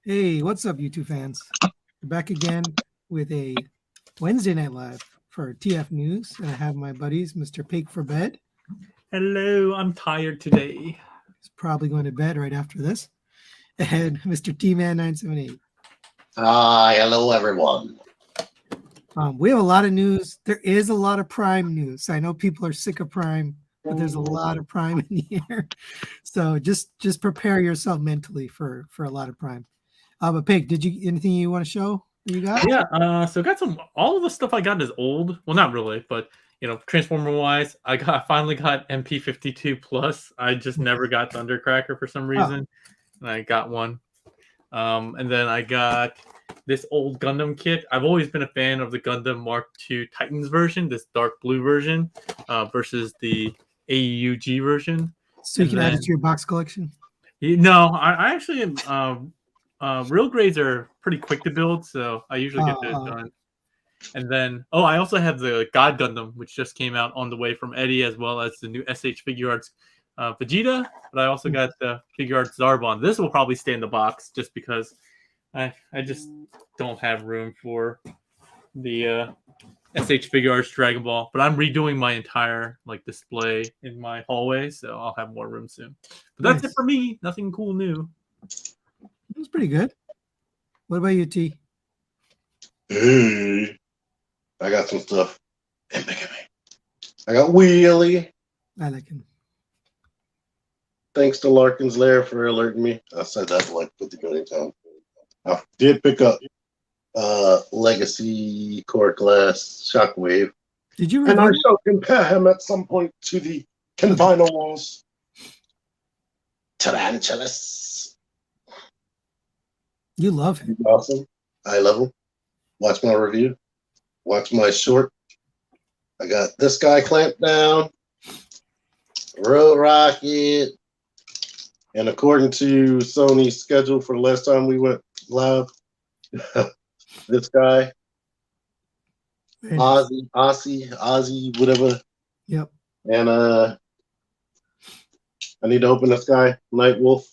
Hey, what's up, YouTube fans? We're back again with a Wednesday Night Live for TF News, and I have my buddies, Mr. Pig for Bed. Hello, I'm tired today. He's probably going to bed right after this, and Mr. T-Man 978. Hi, hello everyone. We have a lot of news. There is a lot of Prime news. I know people are sick of Prime, but there's a lot of Prime in here, so just prepare yourself mentally for a lot of Prime. But Pig, anything you want to show that you got? Yeah, so I got all of the stuff I got is old. Well, not really, but Transformer wise, I finally got MP52 Plus. I just never got Thundercracker for some reason, and I got one. And then I got this old Gundam kit. I've always been a fan of the Gundam Mark II Titans version, this dark blue version, versus the AUG version. So you can add it to your box collection? No, I actually am. Real grades are pretty quick to build, so I usually get those done. And then, I also have the God Gundam, which just came out on the way from Eddie, as well as the new SH Figure Arts Vegeta. But I also got the Figure Arts Zarbon. This will probably stay in the box just because I just don't have room for the SH Figure Arts Dragon Ball. But I'm redoing my entire display in my hallway, so I'll have more room soon. But that's it for me. Nothing cool new. It was pretty good. What about you, T? Hey, I got some stuff. I got Wheelie. I like him. Thanks to Larkin's Lair for alerting me. I said that like 50 million times. I did pick up Legacy Core Glass Shockwave. Did you? And I shall compare him at some point to the Confiner Walls Tarantulas. You love him. He's awesome. I love him. Watch my review. Watch my short. I got this guy clamped down. Road Rocket. And according to Sony's schedule for the last time we went live, this guy, Ozzy, whatever. Yep. And I need to open this guy, Night Wolf.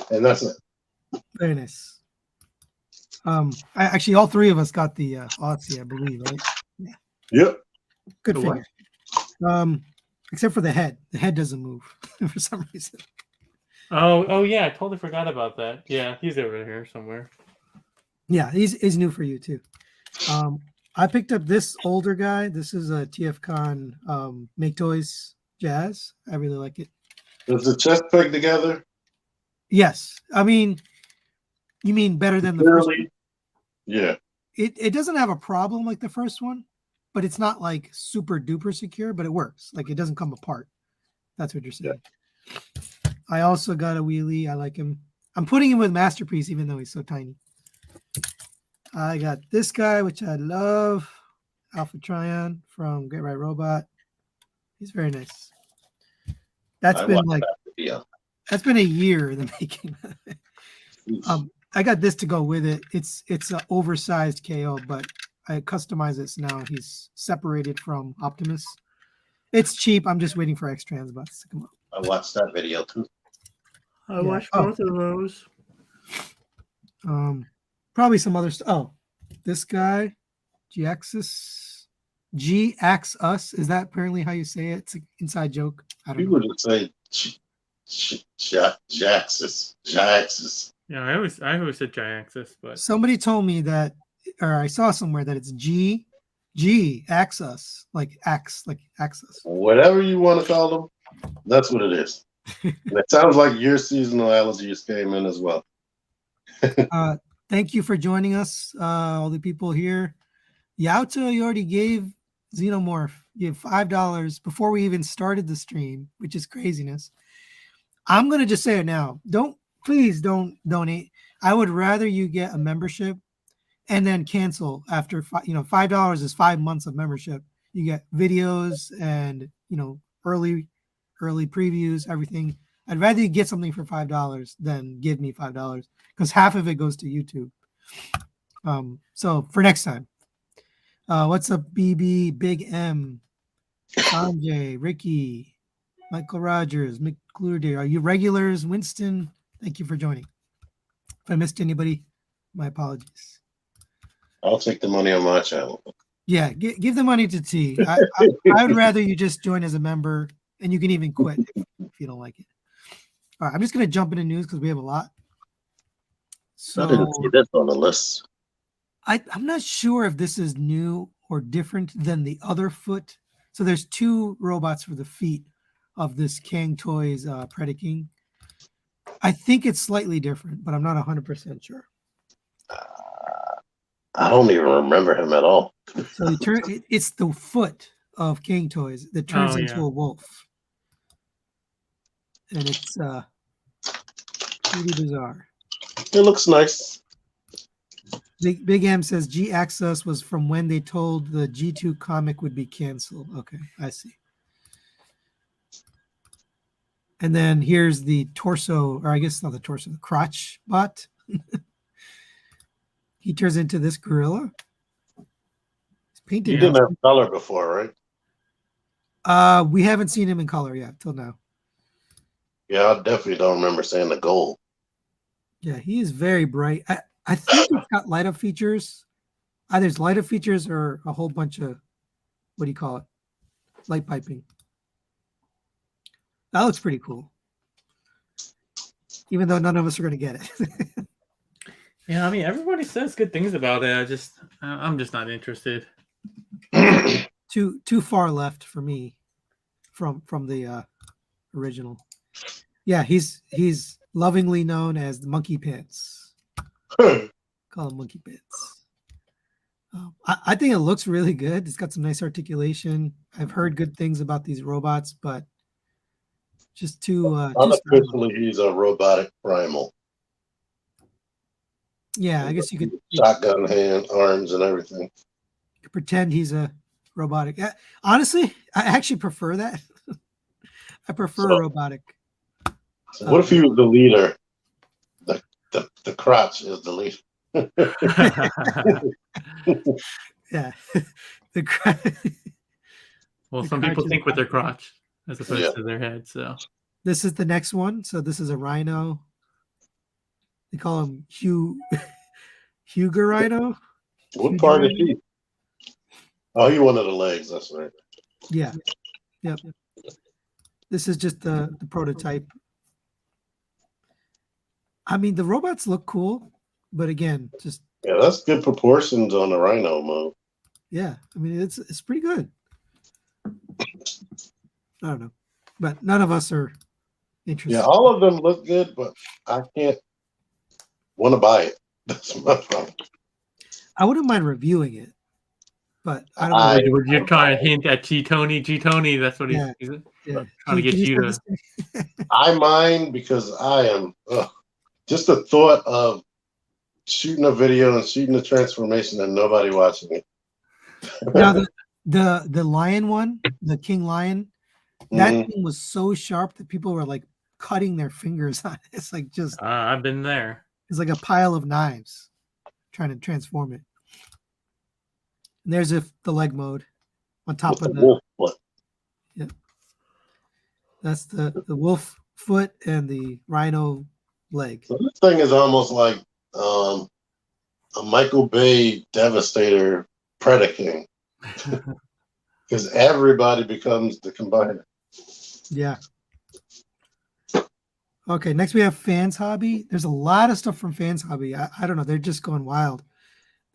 And that's it. Very nice. Actually, all three of us got the Ozzy, I believe, right? Yeah. Yep. Good figure. Except for the head. The head doesn't move for some reason. Oh yeah, I totally forgot about that. Yeah, he's over here somewhere. Yeah, he's new for you too. I picked up this older guy. This is a TFCon Make Toys Jazz. I really like it. Does the chest peg together? Yes. I mean, you mean better than the first one? Yeah. It doesn't have a problem like the first one, but it's not like super duper secure, but it works. Like it doesn't come apart. That's what you're saying. Yeah. I also got a Wheelie. I like him. I'm putting him with Masterpiece, even though he's so tiny. I got this guy, which I love. Alpha Trion from Great Right Robot. He's very nice. That's been a year in the making. I got this to go with it. It's an oversized KO, but I customize it so now he's separated from Optimus. It's cheap. I'm just waiting for X-Trans bots to come up. I watched that video too. I watched both of those. Probably some other stuff. Oh, this guy, G-Axis. G-Ax-Us. Is that apparently how you say it? It's an inside joke. I don't know. People just say G-Axis. G-Axis. Yeah, I always said G-Axis, but somebody told me that, or I saw somewhere that it's G-Axis, like Axe, like Axis. Whatever you want to call them, that's what it is. And it sounds like your seasonal allergies came in as well. Thank you for joining us, all the people here. Yauta, you already gave Xenomorph. You have $5 before we even started the stream, which is craziness. I'm gonna just say it now. Please don't donate. I would rather you get a membership and then cancel after $5 is 5 months of membership. You get videos and early previews, everything. I'd rather you get something for $5 than give me $5 because half of it goes to YouTube. So for next time, what's up, BB, Big M, Sanjay, Ricky, Michael Rogers, McClure? Are you regulars? Winston, thank you for joining. If I missed anybody, my apologies. I'll take the money on my channel. Yeah, give the money to T. I would rather you just join as a member, and you can even quit if you don't like it. All right, I'm just going to jump into news because we have a lot. I didn't So see this on the list. I'm not sure if this is new or different than the other foot. So there's two robots for the feet of this Kang Toys Predaking. I think it's slightly different, but I'm not 100% sure. I don't even remember him at all. So it's the foot of King Toys that turns into a wolf. And it's pretty bizarre. It looks nice. Big M says G Access was from when they told the G2 comic would be canceled. Okay, I see. And then here's the torso, or I guess not the torso, the crotch bot. He turns into this gorilla. He's painted. You didn't have color before, right? We haven't seen him in color yet till now. Yeah, I definitely don't remember saying the gold. Yeah, he is very bright. I think it's got light up features. Either it's light up features or a whole bunch of, what do you call it? Light piping. That looks pretty cool. Even though none of us are going to get it. Yeah, I mean, everybody says good things about it. I'm just not interested. Too far left for me from the original. Yeah, he's lovingly known as the Monkey Pants. Call him Monkey Pants. I think it looks really good. It's got some nice articulation. I've heard good things about these robots, but just too unofficially, he's a robotic primal. Yeah, I guess you could shotgun hand, arms, and everything. Pretend he's a robotic. Honestly, I actually prefer that. I prefer robotic. What if he was the leader? The crotch is the leader. Yeah, the crotch. Well, some people think with their crotch as opposed to their head. So this is the next one. So this is a Rhino. They call him Hugo Rhino. What part is he? Oh, he one of the legs. That's right. Yeah. Yep. This is just the prototype. I mean, the robots look cool, but again, just that's good proportions on the Rhino mode. Yeah, I mean it's pretty good. I don't know, but none of us are interested. Yeah, all of them look good, but I can't want to buy it. That's my problem. I wouldn't mind reviewing it, but I don't know. Would you try and hint at G-Tony? G-Tony, that's what he's trying to get you to. I mind because I am just the thought of shooting a video and shooting a transformation and nobody watching it. Now the lion one, the King Lion, that thing was so sharp that people were like cutting their fingers on it. It's like just I've been there. It's like a pile of knives trying to transform it. And there's the leg mode on top of the wolf foot. Yeah. That's the wolf foot and the rhino leg. So this thing is almost like a Michael Bay Devastator Predaking. Because everybody becomes the combiner. Yeah. Okay, next we have Fans Hobby. There's a lot of stuff from Fans Hobby. I don't know. They're just going wild.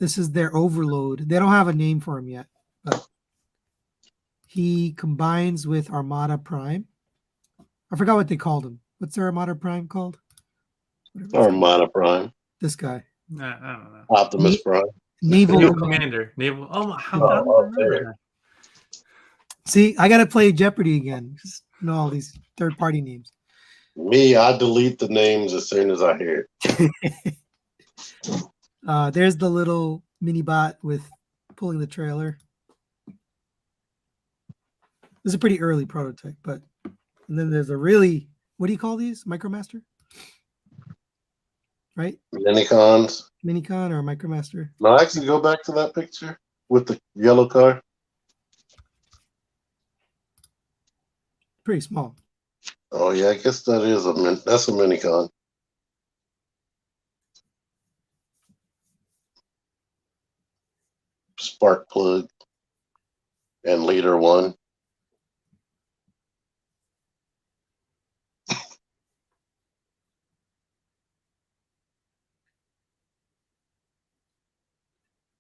This is their Overload. They don't have a name for him yet, but he combines with Armada Prime. I forgot what they called him. What's their Armada Prime called? Armada Prime. This guy. I don't know. Optimus Prime. Naval Commander. Naval. Oh, how I don't remember that. See, I got to play Jeopardy again. Just know all these third-party names. Me, I delete the names as soon as I hear it. There's the little mini bot with pulling the trailer. This is a pretty early prototype, but and then there's a really, what do you call these? Micromaster? Right? Minicons. Minicon or Micromaster? No, actually go back to that picture with the yellow car. Pretty small. Oh yeah, I guess that is that's a Minicon. spark plug and leader 1.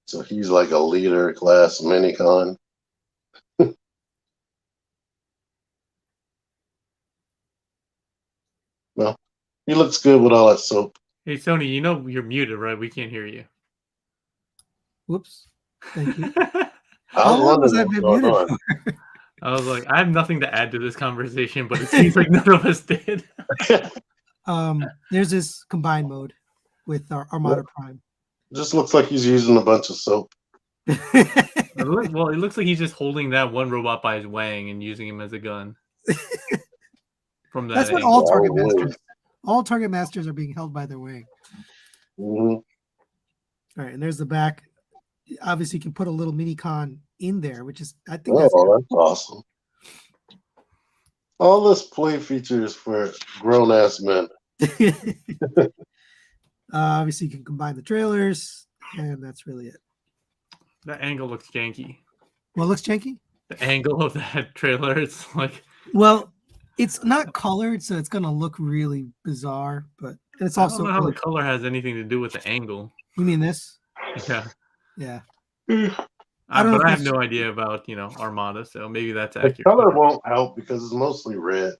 So he's like a leader class minicon. Well, he looks good with all that soap. Hey, Sony, you know you're muted, right? We can't hear you. Whoops. Thank you. I How was long was I wondering been what's going muted on. for? I was like, I have nothing to add to this conversation, but it seems like none of us did. There's this combined mode with our Armada Prime. Just looks like he's using a bunch of soap. Well, it looks like he's just holding that one robot by his wang and using him as a gun. From that That's what angle. all target masters. All target masters are being held by their wing. Mm-hmm. All right, and there's the back. Obviously, you can put a little mini con in there, which is I think that's awesome. All this play features for grown ass men. Obviously, you can combine the trailers, and that's really it. That angle looks janky. What looks janky? The angle of that trailer, it's like. Well, it's not colored, so it's gonna look really bizarre. But it's I also don't know how the color has anything to do with the angle. You mean this? Yeah. Yeah. I have no idea about Armada, so maybe that's accurate. The color won't help because it's mostly red.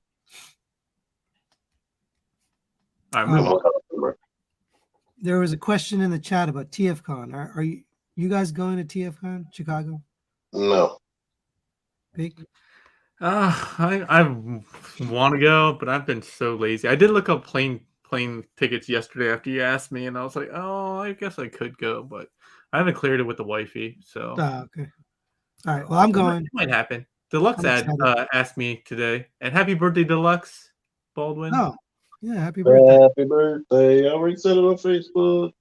All right, there was a question in the chat about TFCon. Are you guys going to TFCon Chicago? No. Big. I want to go, but I've been so lazy. I did look up plane tickets yesterday after you asked me, and I was like, oh, I guess I could go, but I haven't cleared it with the wifey. So. Okay. All right. Well, I'm going. It might happen. Deluxe asked me today, and happy birthday, Deluxe Baldwin. Oh, yeah, happy birthday. Happy birthday. I already said it on Facebook.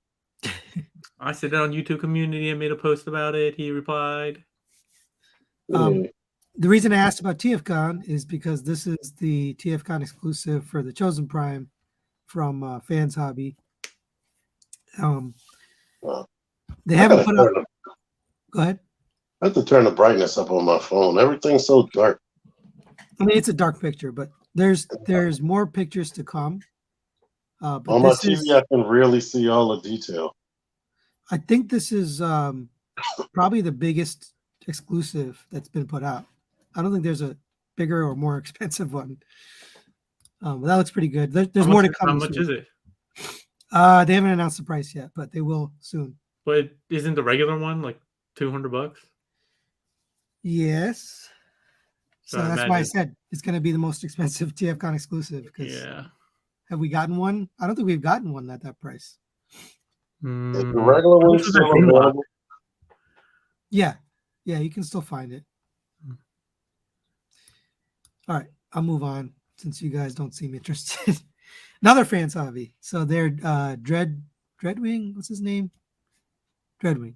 I said it on YouTube community and made a post about it. He replied. The reason I asked about TFCon is because this is the TFCon exclusive for the Chosen Prime from Fans Hobby. They haven't put up. Go ahead. I have to turn the brightness up on my phone. Everything's so dark. I mean, it's a dark picture, but there's more pictures to come. But on my TV, I can really see all the detail. I think this is probably the biggest exclusive that's been put out. I don't think there's a bigger or more expensive one. But that looks pretty good. There's more to come. How much is it? They haven't announced the price yet, but they will soon. But isn't the regular one like $200? Yes. So that's why I said it's going to be the most expensive TFCon exclusive. Yeah. Have we gotten one? I don't think we've gotten one at that price. The regular one still available? Yeah, you can still find it. All right, I'll move on since you guys don't seem interested. Another Fans Hobby. So they're Dreadwing. What's his name? Dreadwing.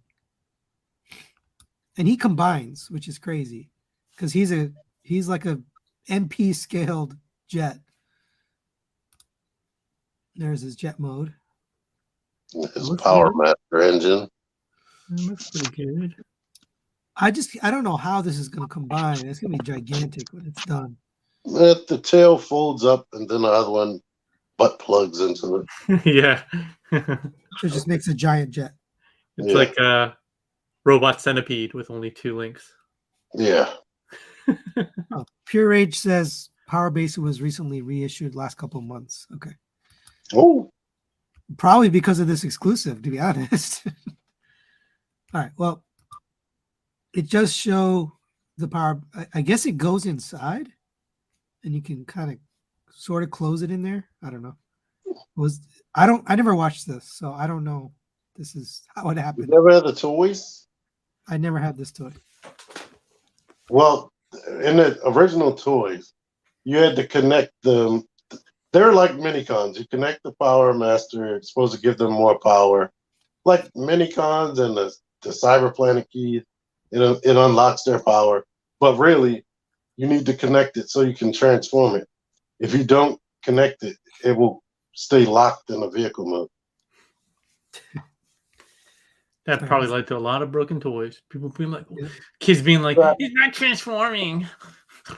And he combines, which is crazy, because he's like a MP scaled jet. There's his jet mode. His Power Master engine. That looks pretty good. I don't know how this is going to combine. It's going to be gigantic when it's done. The tail folds up, and then the other one butt plugs into it. Yeah. So it just makes a giant jet. It's like a robot centipede with only 2 links. Yeah. Pure Rage says Power Base was recently reissued last couple of months. Okay. Oh. Probably because of this exclusive, to be honest. All right. Well, it does show the power. I guess it goes inside, and you can kind of sort of close it in there. I don't know. I never watched this, so I don't know. This is how it happened. You never had the toys? I never had this toy. Well, in the original toys, you had to connect them. They're like minicons. You connect the Power Master. It's supposed to give them more power. Like minicons and the Cyber Planet key, it unlocks their power. But really, you need to connect it so you can transform it. If you don't connect it, it will stay locked in the vehicle mode. That All probably right. led to a lot of broken toys. People being like, Yeah. kids being like, Right. he's not transforming.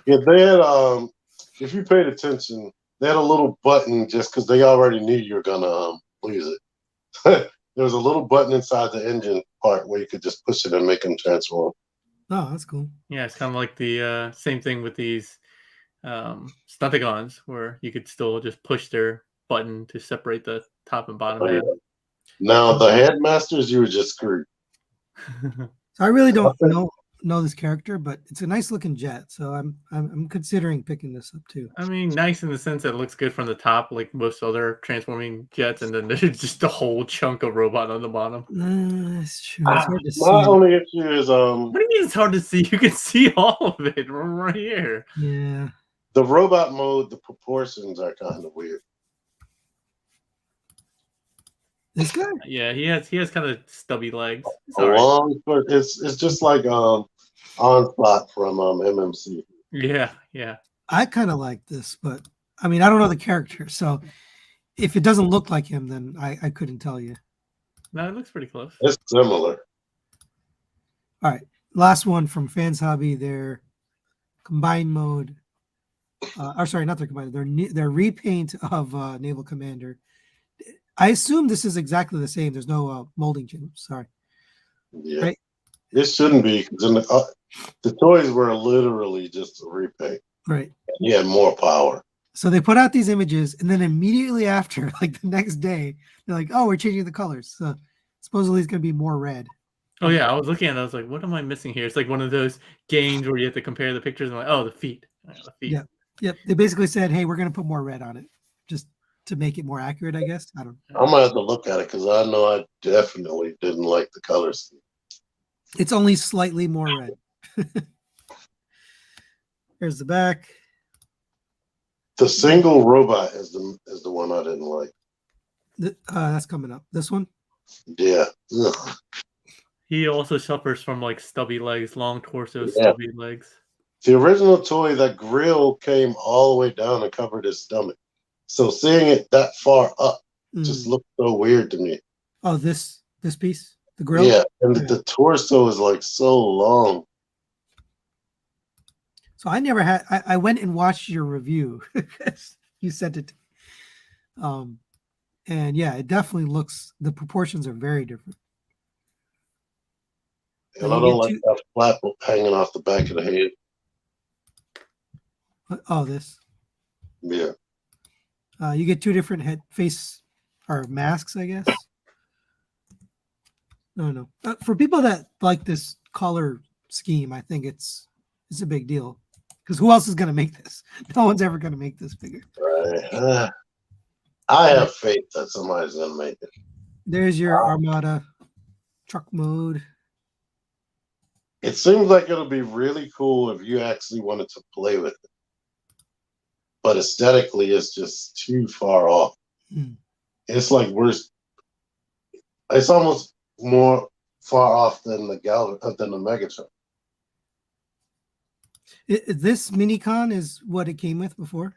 Yeah, they had if you paid attention, they had a little button just because they already knew you were gonna lose it. There was a little button inside the engine part where you could just push it and make them transform. Oh, that's cool. Yeah, it's kind of like the same thing with these Stunticons, where you could still just push their button to separate the top and bottom Oh, yeah. head. Now the headmasters, you were just screwed. So I really don't know this character, but it's a nice looking jet. So I'm considering picking this up too. I mean, nice in the sense that it looks good from the top, like most other transforming jets, and then there's just a whole chunk of robot on the bottom. That's true. It's hard to see. My only issue is What do you mean it's hard to see? You can see all of it right here. Yeah. the robot mode. The proportions are kind of weird. This guy? Yeah, he has kind of stubby legs. It's A all right. long, it's just like Onslaught from MMC. Yeah, yeah. I kind of like this, but I mean, I don't know the character. So if it doesn't look like him, then I couldn't tell you. No, it looks pretty close. It's similar. All right. Last one from Fans Hobby, their combined mode. Or sorry, not their combined, their repaint of Naval Commander. I assume this is exactly the same. There's no molding change. Sorry. Yeah, Right. it shouldn't be because the toys were literally just a repaint. Right. He had more power. So they put out these images, and then immediately after, like the next day, they're like, "Oh, we're changing the colors." So supposedly it's going to be more red. Oh yeah, I was looking at it. I was like, what am I missing here? It's like one of those games where you have to compare the pictures. And I'm like, oh, the feet. The feet. Yeah. Yep. They basically said, "Hey, we're going to put more red on it, just to make it more accurate." I guess. I don't know. I'm gonna have to look at it because I know I definitely didn't like the colors. It's only slightly more red. Here's the back. The single robot is the one I didn't like. That's coming up. This one. Yeah. Ugh. He also suffers from like stubby legs, long torso, Yeah. stubby legs. The original toy, that grill came all the way down and covered his stomach. So seeing it that far up just looked so weird to me. Oh, this piece, the grill. Yeah, and the torso is like so long. So I never had. I went and watched your review. You sent it to me. And yeah, it definitely looks. The proportions are very different. And I don't like that flap hanging off the back of the head. Oh, this. Yeah. You get two different face or masks, I guess. No. For people that like this color scheme, I think it's a big deal. Because who else is going to make this? No one's ever going to make this figure. Right. I have faith that somebody's going to make it. There's your Armada truck mode. It seems like it'll be really cool if you actually wanted to play with it. But aesthetically, it's just too far off. It's like it's almost more far off than the Megatron. This Minicon is what it came with before?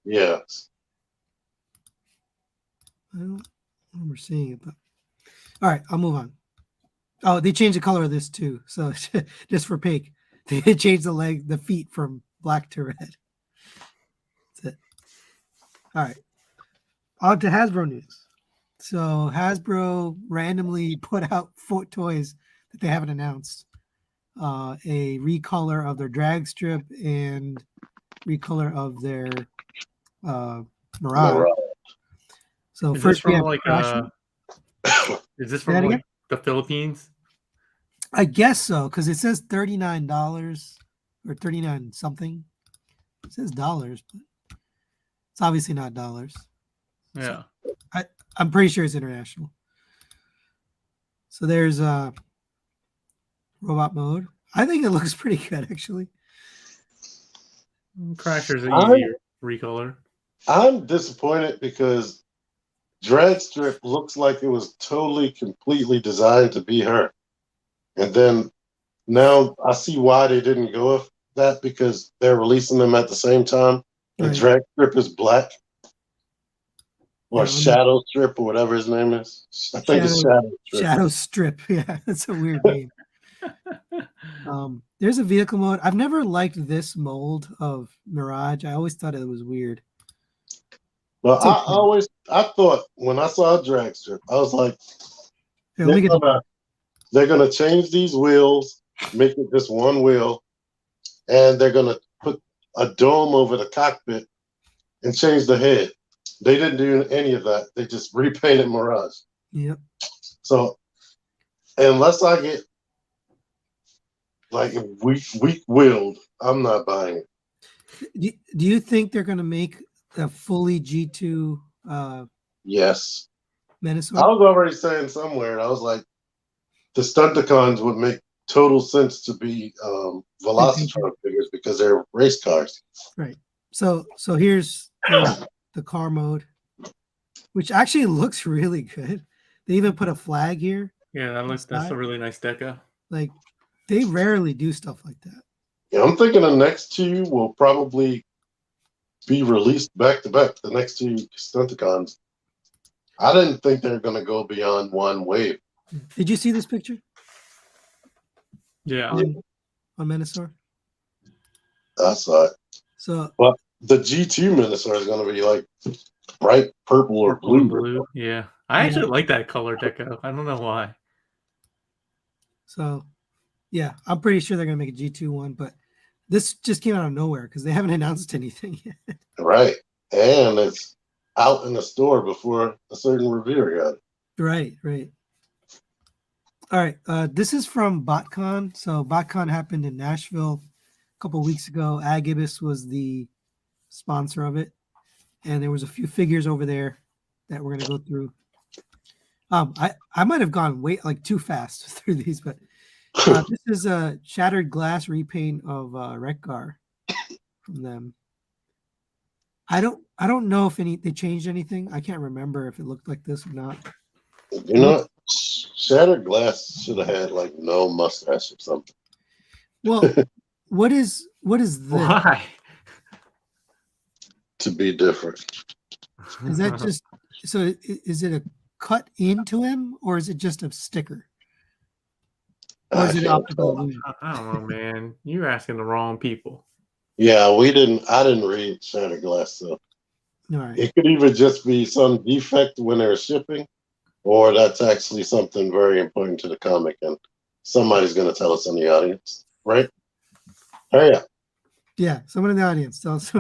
Yes. I don't remember seeing it, but all right, I'll move on. Oh, they changed the color of this too. So just for Pake, they changed the feet from black to red. That's it. All right. On to Hasbro news. So Hasbro randomly put out 4 toys that they haven't announced. A recolor of their drag strip and recolor of their Mirage. So Is first this we from have is this from like the Philippines? I guess so, because it says $39 or 39 something. It says dollars, but it's obviously not dollars. Yeah. So I'm pretty sure it's international. So there's robot mode. I think it looks pretty good, actually. Crasher's an easier recolor. I'm disappointed because Drag Strip looks like it was totally, completely designed to be her. And then now I see why they didn't go with that, because they're releasing them at the same time. The Drag Strip is black. or Yeah, Shadow Strip or whatever his name is. I think it's Shadow Strip. Shadow Strip. Yeah, that's a weird name. There's a vehicle mode. I've never liked this mold of Mirage. I always thought it was weird. But It's okay. I thought when I saw Dragster, I was like, Here, let me get they're gonna change these wheels, make it just one wheel, and they're gonna put a dome over the cockpit and change the head. They didn't do any of that. They just repainted Mirage. Yep. So unless I get like weak willed, I'm not buying it. Do you think they're going to make a fully G2 Yes. Menasor? I was already saying somewhere, I was like, the Stunticons would make total sense to be Velocitron figures because they're race cars. Right. So here's the car mode, which actually looks really good. They even put a flag here. Yeah, that's a really nice deco. Like, they rarely do stuff like that. Yeah, I'm thinking the next two will probably be released back to back. The next two Stunticons. I didn't think they were going to go beyond one wave. Did you see this picture? Yeah. On Menasor? I saw it. So, but the G2 Menasor is going to be like bright purple or blue. Yeah. I actually like that color deco. I don't know why. So, yeah, I'm pretty sure they're going to make a G2 one, but this just came out of nowhere because they haven't announced anything yet. Right. And it's out in the store before a certain reviewer got it. Right. All right. This is from Botcon. So Botcon happened in Nashville a couple of weeks ago. Agibus was the sponsor of it. And there was a few figures over there that we're going to go through. I might have gone too fast through these, but this is a shattered glass repaint of Rekgar from them. I don't know if they changed anything. I can't remember if it looked like this or not. You know, Shattered Glass should have had like no mustache or something. Well, what is this? Why? To be different. Is that just so? Is it a cut into him, or is it just a sticker? Or is it optical illusion? I don't know, man. You're asking the wrong people. Yeah, I didn't read Shattered Glass, so Right. it could either just be some defect when they're shipping, or that's actually something very important to the comic, and somebody's going to tell us in the audience, right? Hurry up. Yeah, someone in the audience tell us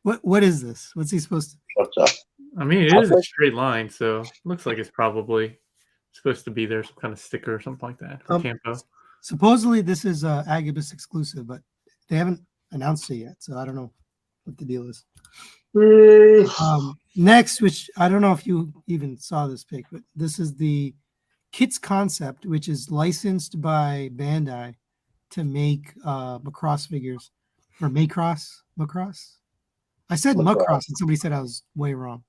what is this? What's he supposed to be? I mean, it is a straight line, so it looks like it's probably supposed to be there, some kind of sticker or something like that. Or Campo. Supposedly, this is Agibus exclusive, but they haven't announced it yet, so I don't know what the deal is. Next, which I don't know if you even saw this pic, but this is the Kits Concept, which is licensed by Bandai to make Macross figures, or Macross. I said Macross, and somebody said I was way wrong.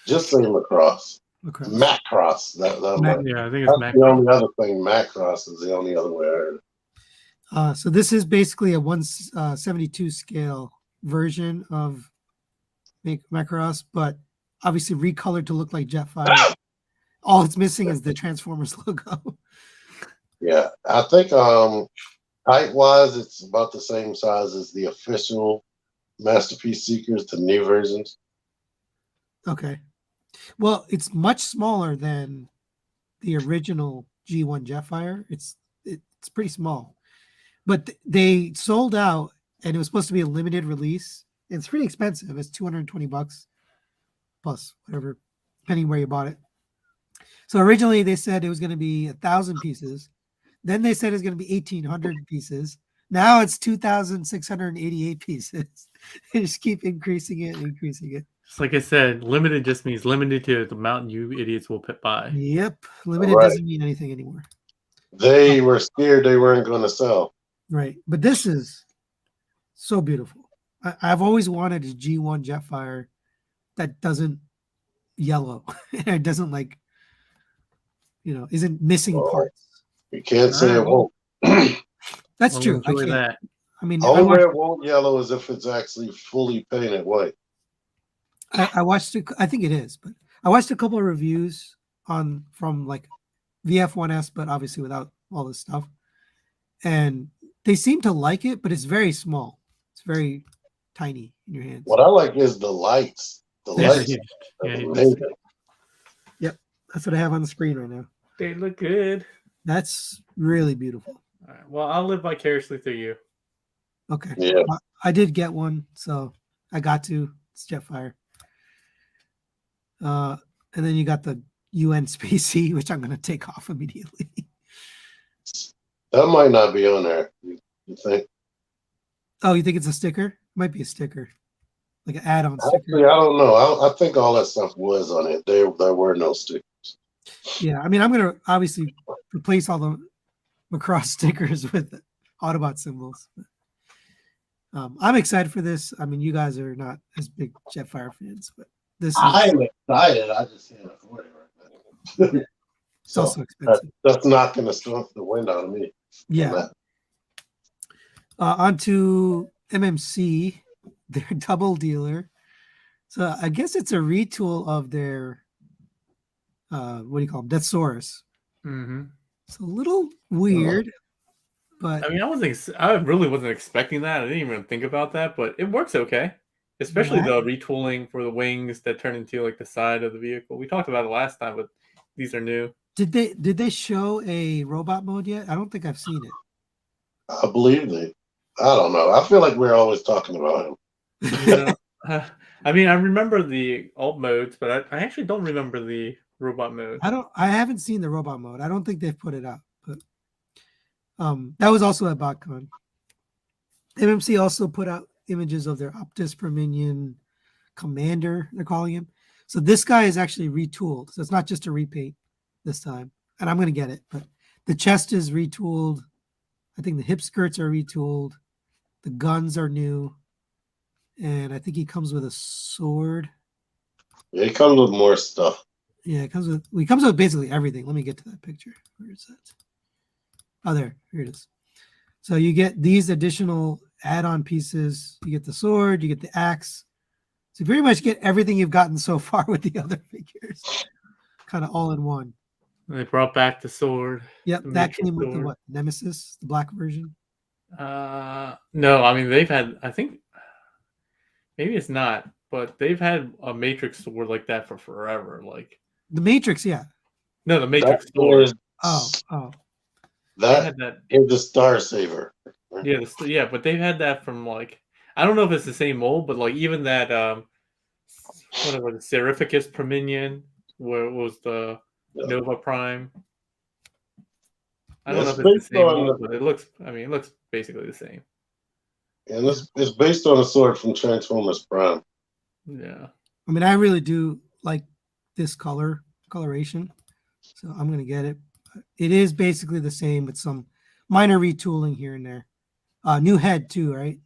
Just say Macross. Macross. Yeah, I think it's Macross. The only other thing. Macross is the only other way I heard it. So this is basically a 1/72 scale version of Macross, but obviously recolored to look like Jetfire. All it's missing is the Transformers logo. Yeah, I think height-wise, it's about the same size as the official Masterpiece Seekers, the new versions. Okay. Well, it's much smaller than the original G1 Jetfire. It's pretty small. But they sold out, and it was supposed to be a limited release. It's pretty expensive. It's $220 plus whatever, depending where you bought it. So originally they said it was going to be 1,000 pieces. Then they said it's going to be 1,800 pieces. Now it's 2,688 pieces. They just keep increasing it. Just like I said, limited just means limited to the amount you idiots will buy. Yep. Limited doesn't mean anything anymore. They were scared they weren't going to sell. Right. But this is so beautiful. I've always wanted a G1 Jetfire that doesn't yellow. It doesn't isn't missing parts. You can't say it won't. That's true. I can't. That. I mean, only it won't yellow is if it's actually fully painted white. I watched it. I think it is, but I watched a couple of reviews from like VF1S, but obviously without all this stuff, and they seem to like it, but it's very small. It's very tiny in your hands. What I like is the lights. The Yeah, lights. yeah, are yeah. amazing. Yep, that's what I have on the screen right now. They look good. That's really beautiful. All right, well, I'll live vicariously through you. Okay. Yeah. I did get one, so I got to. It's Jetfire. And then you got the UN Spacey, which I'm going to take off immediately. That might not be on there. You think? Oh, you think it's a sticker? It might be a sticker, like an add-on sticker. Actually, I don't know. I think all that stuff was on it. There were no stickers. Yeah, I mean, I'm going to obviously replace all the Macross stickers with Autobot symbols. I'm excited for this. I mean, you guys are not as big Jetfire fans, but this is I'm excited. I just can't afford it right now. it's also expensive. That's not going to the wind out of me. Yeah. On to MMC, their double dealer. So I guess it's a retool of their what do you call them? Deathsaurus. Mm-hmm. It's a little weird, but I mean, I really wasn't expecting that. I didn't even think about that, but it works okay. Especially the retooling for the wings that turn into like the side of the vehicle. We talked about it last time, but these are new. Did they show a robot mode yet? I don't think I've seen it. I believe they. I don't know. I feel like we're always talking about him. Yeah. I mean, I remember the alt modes, but I actually don't remember the robot mode. I haven't seen the robot mode. I don't think they've put it up, but that was also at Botcon. MMC also put out images of their Optus per Minion Commander, they're calling him. So this guy is actually retooled. So it's not just a repaint this time. And I'm going to get it, but the chest is retooled. I think the hip skirts are retooled. The guns are new. And I think he comes with a sword. Yeah, he comes with more stuff. Yeah, he comes with basically everything. Let me get to that picture. Where is that? Oh, there. Here it is. So you get these additional add-on pieces. You get the sword, you get the axe. So you pretty much get everything you've gotten so far with the other figures. Kind of all in one. They brought back the sword. Yep, the that Matrix came with the sword. what? Nemesis, the black version. No, I mean they've had. I think maybe it's not, but they've had a Matrix sword like that for forever. Like The Matrix, yeah. no, the Matrix That sword. is- Oh. They That had that. is the Star Saver. Yeah, but they've had that from like I don't know if it's the same mold, but like even that what was it, Serificus Prominion, where it was the Nova Prime. I don't know if it's the same mold, but it looks basically the same. And it's based on a sword from Transformers Prime. Yeah. I mean, I really do like this coloration. So I'm going to get it. It is basically the same with some minor retooling here and there. New head too, right?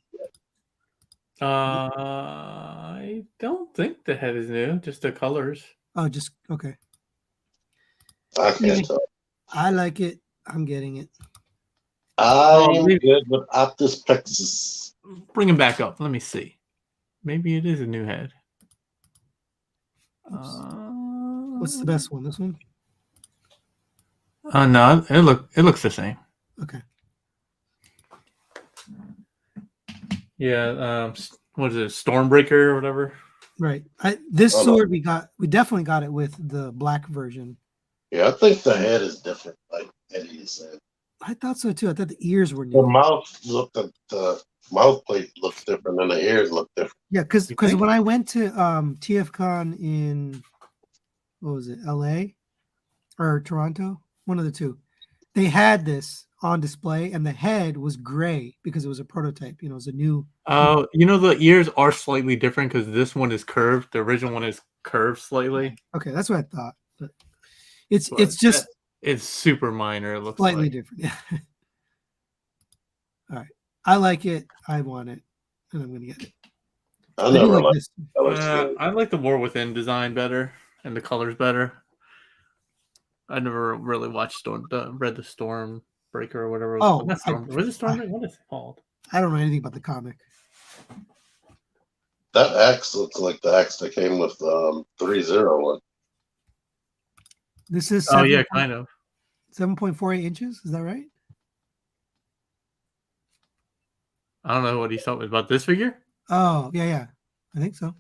I don't think the head is new, just the colors. Oh, just okay. I can't tell. I like it. I'm getting it. I'm good with Optus Pexus. Bring him back up. Let me see. Maybe it is a new head. What's the best one? This one? No, it looks the same. Okay. Yeah, what is it, Stormbreaker or whatever? Right. This sword we definitely got it with the black version. Yeah, I think the head is different, like Eddie said. I thought so too. I thought the ears were The new. mouth plate looks different and the ears look different. Yeah, because when I went to TFCon in what was it, LA or Toronto? One of the two. They had this on display and the head was gray because it was a prototype. It was a new. Oh, the ears are slightly different because this one is curved. The original one is curved slightly. Okay, that's what I thought. But it's just it's super minor. It looks slightly like. different. Yeah. All right, I like it. I want it, and I'm gonna get it. I never liked this. I like the War Within design better and the colors better. I never really watched read the Stormbreaker or whatever. Oh, not Stormbreaker. Was it Stormbreaker? What is it called? I don't know anything about the comic. That axe looks like the axe that came with 301. This is Oh yeah, kind of. 7.48 inches. Is that right? I don't know what he's talking about. This figure? Oh, yeah. I think so.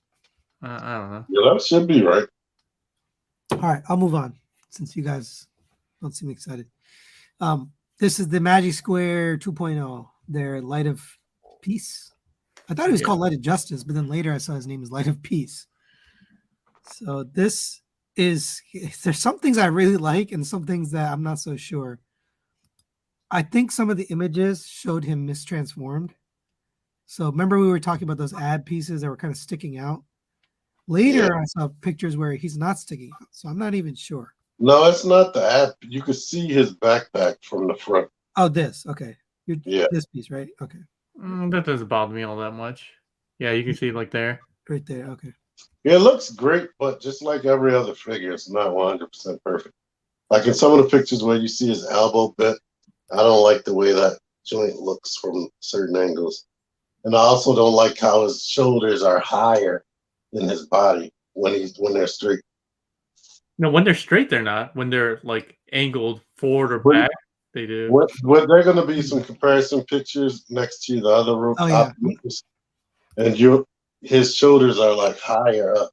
I don't know. Yeah, that should be right. All right, I'll move on since you guys don't seem excited. This is the Magic Square 2.0. Their Light of Peace. I thought he was called Light of Justice, but then later I saw his name is Light of Peace. So there's some things I really like and some things that I'm not so sure. I think some of the images showed him mistransformed. So remember we were talking about those ad pieces that were kind of sticking out? Later, I saw pictures where he's not sticking out, so I'm not even sure. No, it's not the ad. You could see his backpack from the front. Oh, this. Okay. Yeah. This piece, right? Okay. That doesn't bother me all that much. Yeah, you can see it like there. Right there. Okay. Yeah, it looks great, but just like every other figure, it's not 100% perfect. Like in some of the pictures where you see his elbow bit, I don't like the way that joint looks from certain angles. And I also don't like how his shoulders are higher than his body when they're straight. No, when they're straight, they're not. When they're like angled forward or back, they do. What they're going to be some comparison pictures next to the other rope. Oh, yeah. And his shoulders are like higher up.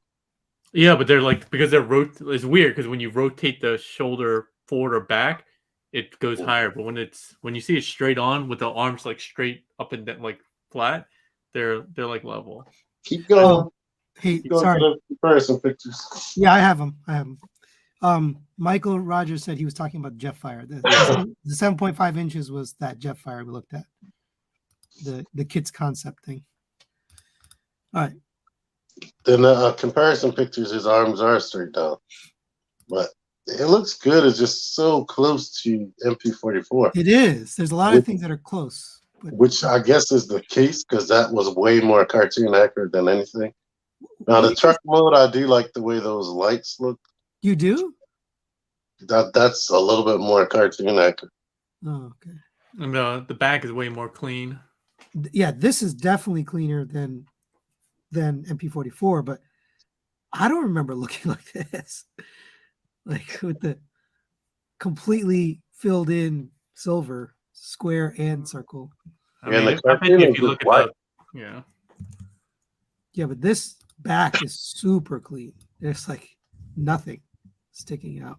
Yeah, but they're like, because it's weird because when you rotate the shoulder forward or back, it goes higher. But when you see it straight on with the arms like straight up and down, like flat, they're like level. Keep going. Hey, Keep going sorry. to the comparison pictures. Yeah, I have them. Michael Rogers said he was talking about Jetfire. The 7.5 inches was that Jetfire we looked at. The kid's concept thing. All right. Then comparison pictures, his arms are straight down, but it looks good. It's just so close to MP44. It is. There's a lot of things that are close, which I guess is the case because that was way more cartoon accurate than anything. Now the truck mode, I do like the way those lights look. You do? That's a little bit more cartoon accurate. Oh, okay. And the back is way more clean. Yeah, this is definitely cleaner than MP44, but I don't remember looking like this. Like with the completely filled in silver, square and circle. I mean, I bet you if you look at Yeah, but this back is super clean. There's like nothing sticking out.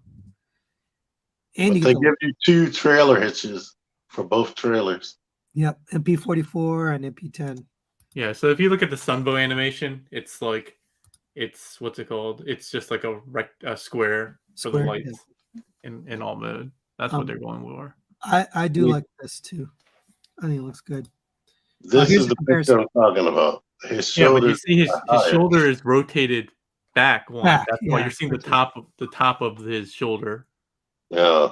And they give you 2 trailer hitches for both trailers. Yep, MP44 and MP10. Yeah, so if you look at the Sunbow animation, it's like, what's it called? It's just like a square for the lights in all mode. That's what they're going for. I do like this too. I think it looks good. This is the picture I'm talking about. His shoulders. But you see his shoulder is rotated back. That's why you're seeing the top of his shoulder. Yeah.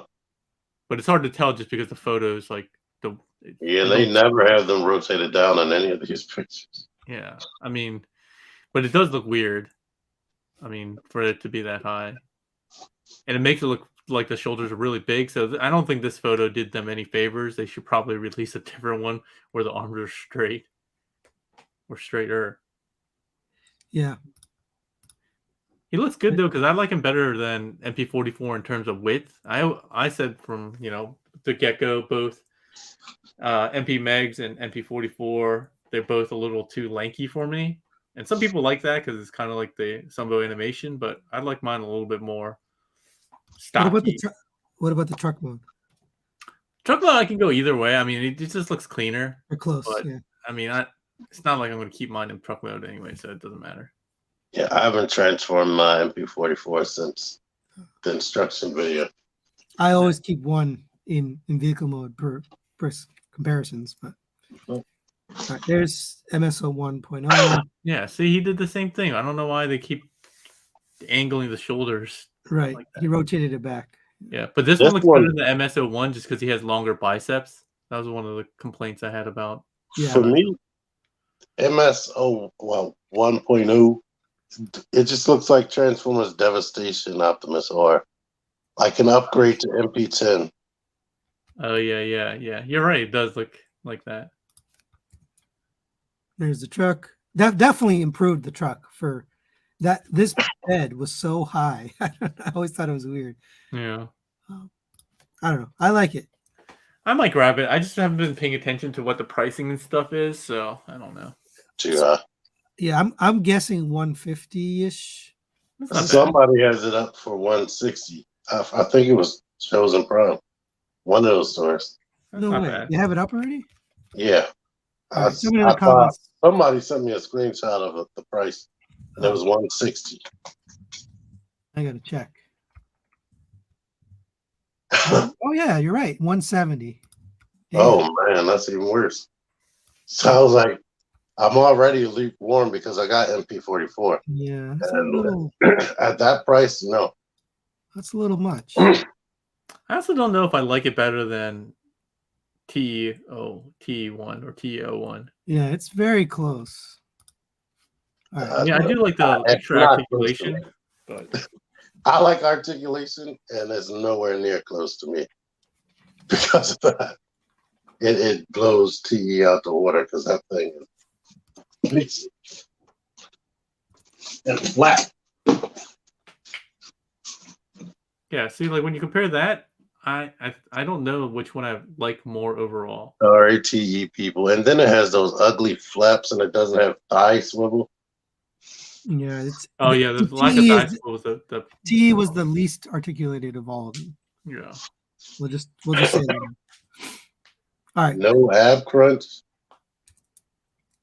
But it's hard to tell just because the photos like they never have them rotated down on any of these pictures. Yeah, I mean, but it does look weird. I mean, for it to be that high, and it makes it look like the shoulders are really big. So I don't think this photo did them any favors. They should probably release a different one where the arms are straight or straighter. Yeah, he looks good though because I like him better than MP44 in terms of width. I said from the get-go both MP Megs and MP44 they're both a little too lanky for me. And some people like that because it's kind of like the Sunbow animation, but I like mine a little bit more stocky. What about the truck mode? Truck mode, I can go either way. I mean, it just looks cleaner. They're close, but, yeah. I mean, it's not like I'm going to keep mine in truck mode anyway, so it doesn't matter. Yeah, I haven't transformed my MP44 since the instruction video. I always keep one in vehicle mode per comparisons, but right, there's MSO 1.0. Yeah, see, he did the same thing. I don't know why they keep angling the shoulders. Right, like he rotated it back. Yeah, but this one looks better than the MSO 1 just because he has longer biceps. That was one of the complaints I had about. Yeah. For me, MSO 1.0, it just looks like Transformers Devastation Optimus or like an upgrade to MP10. Oh, yeah. You're right. It does look like that. There's the truck. That definitely improved the truck for That this bed was so high. I always thought it was weird. Yeah. I don't know. I like it. I might grab it. I just haven't been paying attention to what the pricing and stuff is, so I don't know. Too high. Yeah, I'm guessing 150-ish. It's not bad. Somebody has it up for 160. I think it was Chosen Prime. One of those stores. That's No not way. bad. You have it up already? Yeah. All right, tell me in the thought comments. somebody sent me a screenshot of the price, and it was 160. I gotta check. Oh yeah, you're right. 170. Damn. Oh man, that's even worse. Sounds like I'm already lukewarm because I got MP44. Yeah, that's a And little. at that price, no. That's a little much. I also don't know if I like it better than TE1 or TE01. Yeah, it's very close. All right. I mean, I do like the It's extra not close to articulation, me. but I like articulation, and it's nowhere near close to me because of that. It blows TE out the water because that thing is and flat. yeah, see, like when you compare that, I don't know which one I like more overall. Sorry, TE people. And then it has those ugly flaps, and it doesn't have thigh swivel. Yeah, it's. Oh yeah, the lack of TE thigh is- was the TE was the least articulated of all of them. yeah. We'll just say that. All right, No ab crunch.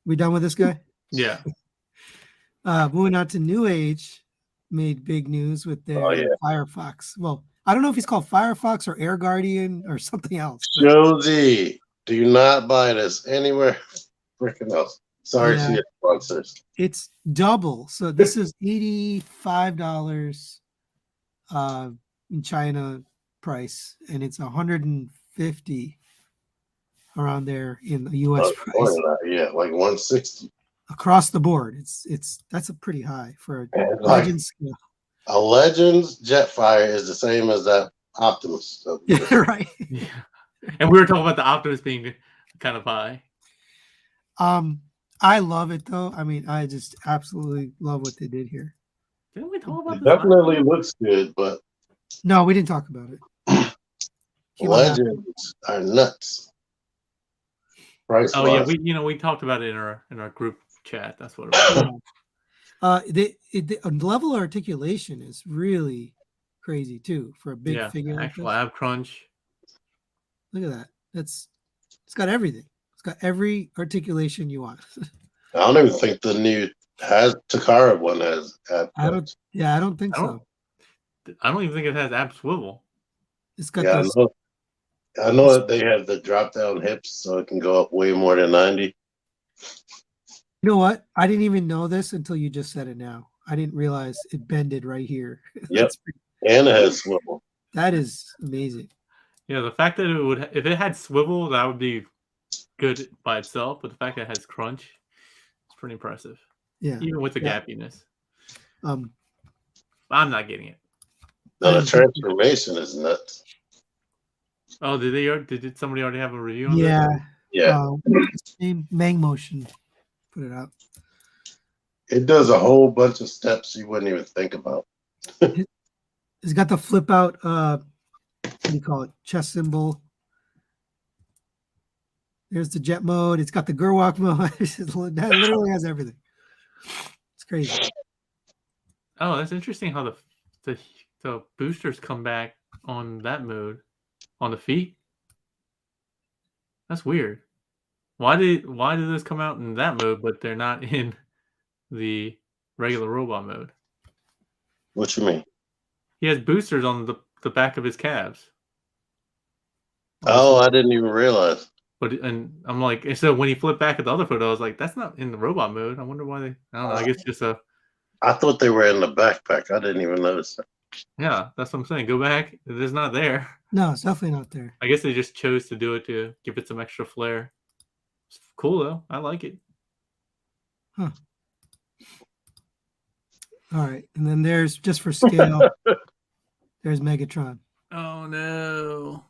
we done with this guy? Yeah. Moving on to New Age, made big news with their Oh, yeah. Firefox. Well, I don't know if he's called Firefox or Air Guardian or something else. but- Josie, do not buy this anywhere freaking else. Sorry Yeah. to your sponsors. It's double. So this is $85 in China price, and it's 150 around there in the US More price. than that, yeah, like 160. Across the board. That's a pretty high for a And like Legend scale. a Legends Jetfire is the same as that Optimus. So, Yeah, right. Yeah. And we were talking about the Optimus being kind of high. I love it though. I mean, I just absolutely love what they did here. Didn't we talk about it this? definitely looks good, but No, we didn't talk about it. Came out after. Legends are nuts. Price Oh yeah, wise. we talked about it in our group chat. That's what it was. The level of articulation is really crazy too for a big Yeah, figure like actual this. ab crunch. Look at that. It's got everything. It's got every articulation you want. I don't even think the new Takara one has ab I crunch. don't think I don't- so. I don't even think it has ab swivel. It's got Yeah, those. I know that they have the drop down hips, so it can go up way more than 90. You know what? I didn't even know this until you just said it now. I didn't realize it bended right here. Yep. And it has swivel. That is amazing. Yeah, the fact that it would, if it had swivel, that would be good by itself. But the fact that it has crunch, it's pretty impressive. Yeah. Even with the Yeah. gappiness. Um. I'm not getting it. No, the transformation is nuts. Oh, did somebody already have a review on Yeah. this? Yeah. What's his name? Mang Motion put it out. It does a whole bunch of steps you wouldn't even think about. It's got the flip out. What do you call it? Chest symbol. There's the jet mode. It's got the Gerwalk mode. That literally has everything. It's crazy. Oh, that's interesting how the boosters come back on that mode on the feet. That's weird. Why did this come out in that mode, but they're not in the regular robot mode? What you mean? He has boosters on the back of his calves. Oh, I didn't even realize. And I'm like, so when he flipped back at the other photo, I was like, that's not in the robot mode. I wonder why they. I don't know. I guess just I thought they were in the backpack. I didn't even notice that. yeah, that's what I'm saying. Go back. It is not there. No, it's definitely not there. I guess they just chose to do it to give it some extra flair. It's cool though. I like it. Huh. All right. And then there's, just for scale, there's Megatron. Oh no.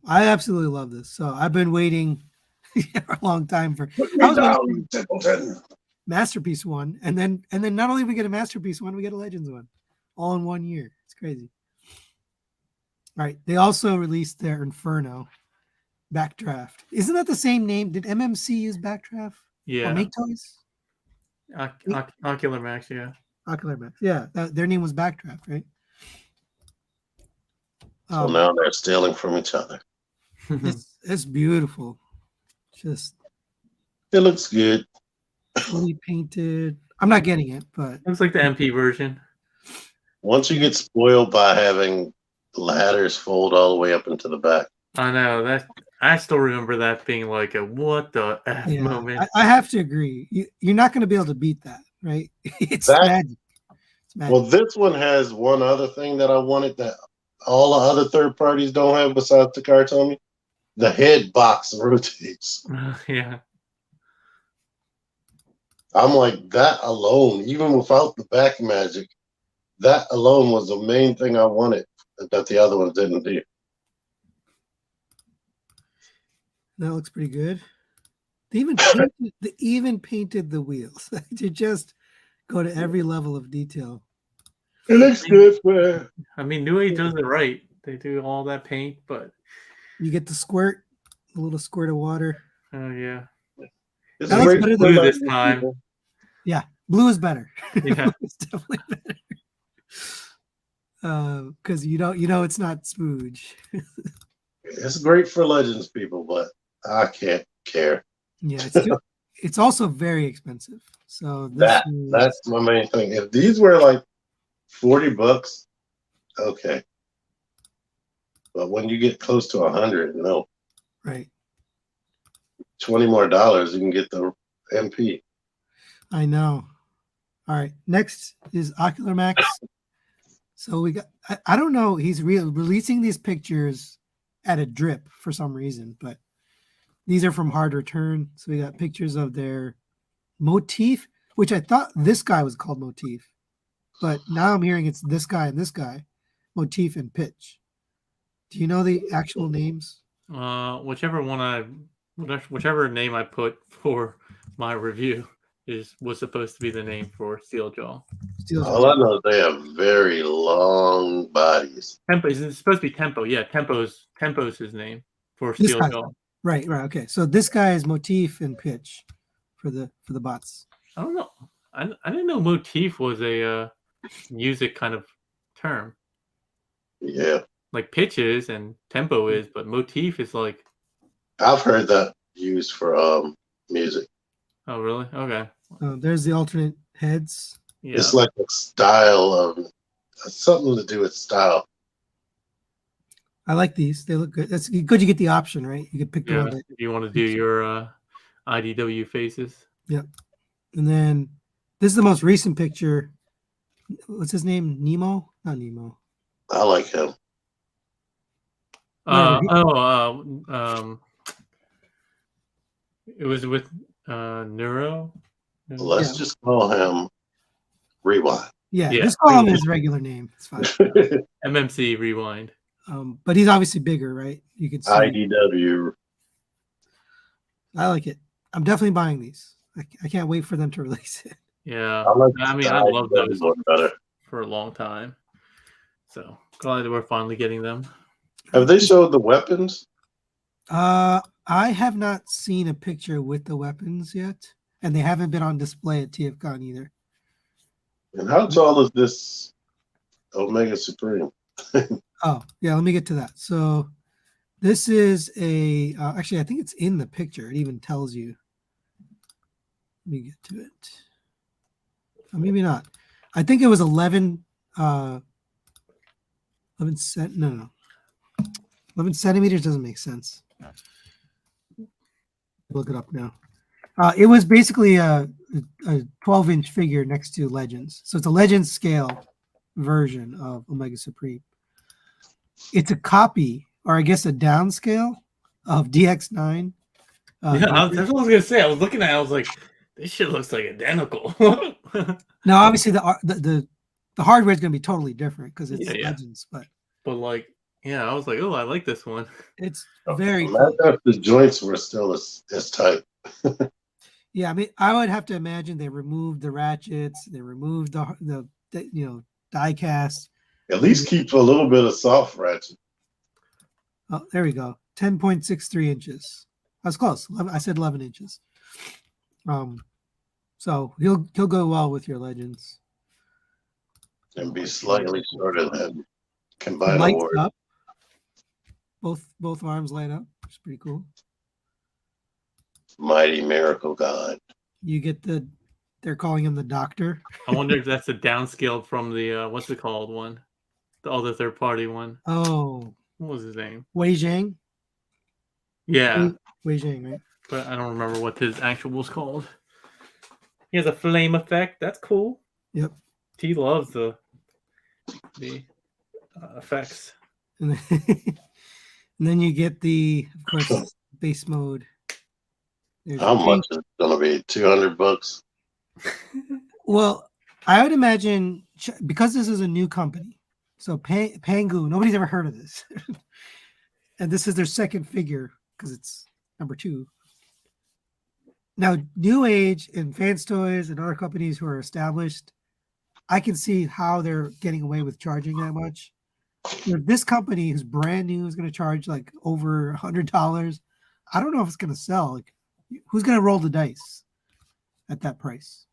I absolutely love this. So I've been waiting for a long time for. I was waiting for Templeton. Masterpiece one, and then not only we get a Masterpiece one, we get a Legends one, all in 1 year. It's crazy. All right, they also released their Inferno Backdraft. Isn't that the same name? Did MMC use Backdraft? Yeah. Or make toys? Ocular Max, yeah. Ocular Max. Yeah, their name was Backdraft, right? So now they're stealing from each other. It's beautiful. Just it looks good. fully painted. I'm not getting it, but looks like the MP version. Once you get spoiled by having ladders fold all the way up into the back. I know that. I still remember that being like a what the F moment. I have to agree. You're not going to be able to beat that, right? It's magic. It's magic. Well, this one has one other thing that I wanted that all the other third parties don't have besides the Takara. The head box rotates. Yeah. I'm like, that alone, even without the back magic, that alone was the main thing I wanted that the other ones didn't do. That looks pretty good. They even painted the wheels. To just go to every level of detail. It looks good, man. I mean, New Age does it right. They do all that paint, but you get the squirt, a little squirt of water. Oh yeah. It's that looks better blue this time. Yeah, blue is better. Yeah, it's definitely better. Because you know it's not spooge. It's great for Legends people, but I can't care. Yeah, it's also very expensive. So that's my main thing. If these were like $40, okay. But when you get close to 100, no. Right. $20 more, you can get the MP. I know. All right. Next is Ocular Max. So we got, I don't know, he's releasing these pictures at a drip for some reason, but these are from Hard Return. So we got pictures of their Motif, which I thought this guy was called Motif, but now I'm hearing it's this guy and this guy, Motif and Pitch. Do you know the actual names? Whichever name I put for my review was supposed to be the name for Steeljaw. All I know is they have very long bodies. Tempo is supposed to be Tempo. Yeah, Tempo's his name for Steeljaw. Right. Okay. So this guy is Motif and Pitch for the bots. I don't know. I didn't know Motif was a music kind of term. Yeah. Like pitch is and tempo is, but Motif is like. I've heard that used for music. Oh really? Okay. There's the alternate heads. Yeah. It's like a style of something to do with style. I like these. They look good. That's good. You get the option, right? You can pick the one. If you want to do your IDW faces. Yep. And then this is the most recent picture. What's his name? Nemo? Not Nemo. I like him. It was with Neuro. Let's just call him Rewind. Yeah, just call him his regular name. It's fine. MMC Rewind. But he's obviously bigger, right? You could see IDW. I like it. I'm definitely buying these. I can't wait for them to release it. Yeah, I love those for a long time. So glad that we're finally getting them. Have they showed the weapons? I have not seen a picture with the weapons yet, and they haven't been on display at TFCon either. And how tall is this Omega Supreme? Oh, yeah, let me get to that. So this is a actually I think it's in the picture. It even tells you. Let me get to it. Or maybe not. I think it was 11 centimeters doesn't make sense. Look it up now. It was basically a 12-inch figure next to Legends. So it's a Legends scale version of Omega Supreme. It's a copy, or I guess a downscale of DX9. That's what I was gonna say. I was looking at it, I was like, this shit looks like identical. Now, obviously, the hardware is going to be totally different because it's Legends, but like, yeah, I was like, oh, I like this one. It's very. The joints were still as tight. Yeah, I mean, I would have to imagine they removed the ratchets, they removed the die cast. At least keep a little bit of soft ratchet. Oh, there we go. 10.63 inches. I was close. I said 11 inches. So he'll go well with your legends. And be slightly shorter than combined Lights award. up. Both arms light up. It's pretty cool. Mighty Miracle God. You get they're calling him the Doctor. I wonder if that's a downscale from the what's it called one, the other third party one. Oh, What was his name? Wei Zhang. Yeah, Wei Zhang, right? but I don't remember what his actual was called. He has a flame effect. That's cool. Yep. He loves the effects. And then you get of course, base mode. There's How much is it gonna be? $200? Well, I would imagine because this is a new company, so Pangu, nobody's ever heard of this, and this is their second figure because it's number 2. Now, New Age and Fans Toys and other companies who are established, I can see how they're getting away with charging that much. This company who's brand new is going to charge like over $100. I don't know if it's going to sell. Like, who's going to roll the dice at that price?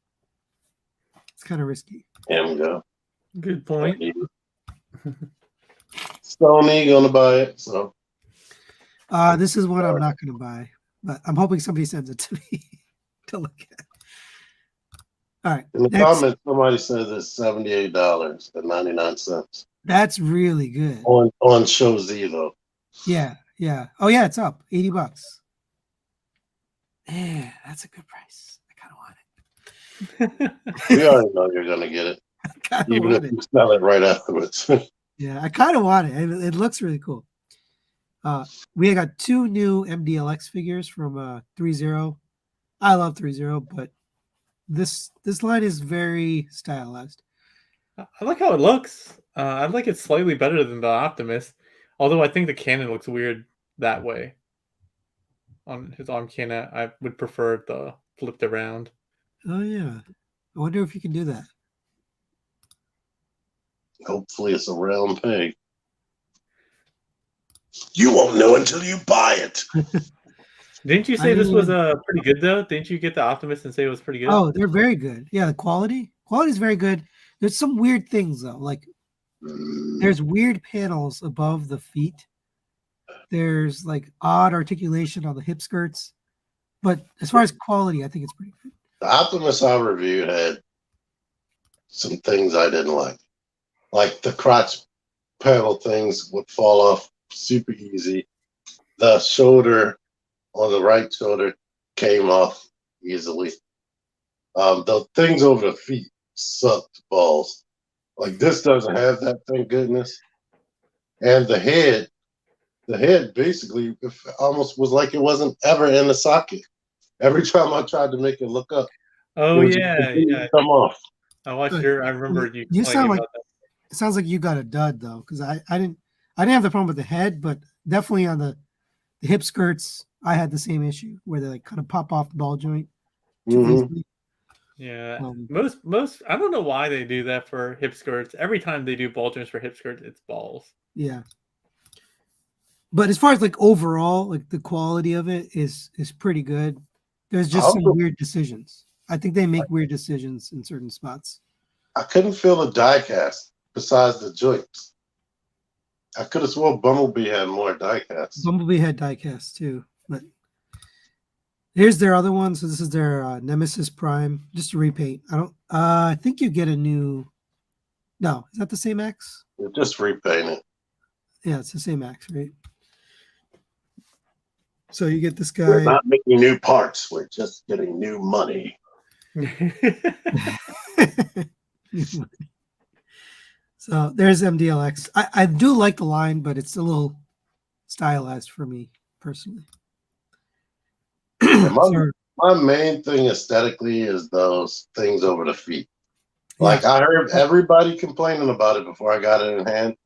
It's kind of risky. Go. Good point. Sony gonna buy it, so This is one I'm not going to buy, but I'm hoping somebody sends it to me to look at. All right. in the comments somebody says it's $78.99 That's really good. on Show Z though. Yeah. Oh yeah, it's up $80. Yeah, that's a good price. I kind of want it. We already know you're gonna get it, even if you sell it right afterwards. Yeah, I kind of want it. It looks really cool. We got 2 new MDLX figures from 3.0. I love 3.0, but this line is very stylized. I like how it looks. I like it slightly better than the Optimus, although I think the cannon looks weird that way. On his arm cannon, I would prefer the flipped around. Oh yeah, I wonder if you can do that. Hopefully it's a round peg. You won't know until you buy it. Didn't you say this was pretty good though? Didn't you get the Optimus and say it was pretty good? Oh, they're very good. Yeah, the quality is very good. There's some weird things though, like there's weird panels above the feet. There's like odd articulation on the hip skirts, but as far as quality, I think it's pretty good. The Optimus I reviewed had some things I didn't like the crotch panel things would fall off super easy. The shoulder on the right shoulder came off easily. The things over the feet sucked balls. Like this doesn't have that, thank goodness. And the head basically almost was like it wasn't ever in the socket. Every time I tried to make it look up, oh yeah. come off. I watched your. I remember you. You sound like about that. it sounds like you got a dud though, because I didn't have the problem with the head, but definitely on the hip skirts, I had the same issue where they like kind of pop off the ball joint too easily. Yeah, most I don't know why they do that for hip skirts. Every time they do ball joints for hip skirts, it's balls. Yeah. But as far as like overall, like the quality of it is pretty good. There's just some weird decisions. I think they make weird decisions in certain spots. I couldn't feel the die cast besides the joints. I could have sworn Bumblebee had more die casts. Bumblebee had die cast too, but here's their other one. So this is their Nemesis Prime, just a repaint. I think you get a new. No, is that the same X? Just repaint it. Yeah, it's the same X, right? So you get this guy. We're not making new parts. We're just getting new money. So there's MDLX. I do like the line, but it's a little stylized for me personally. My main thing aesthetically is those things over the feet. Like I heard everybody complaining about it before I got it in hand,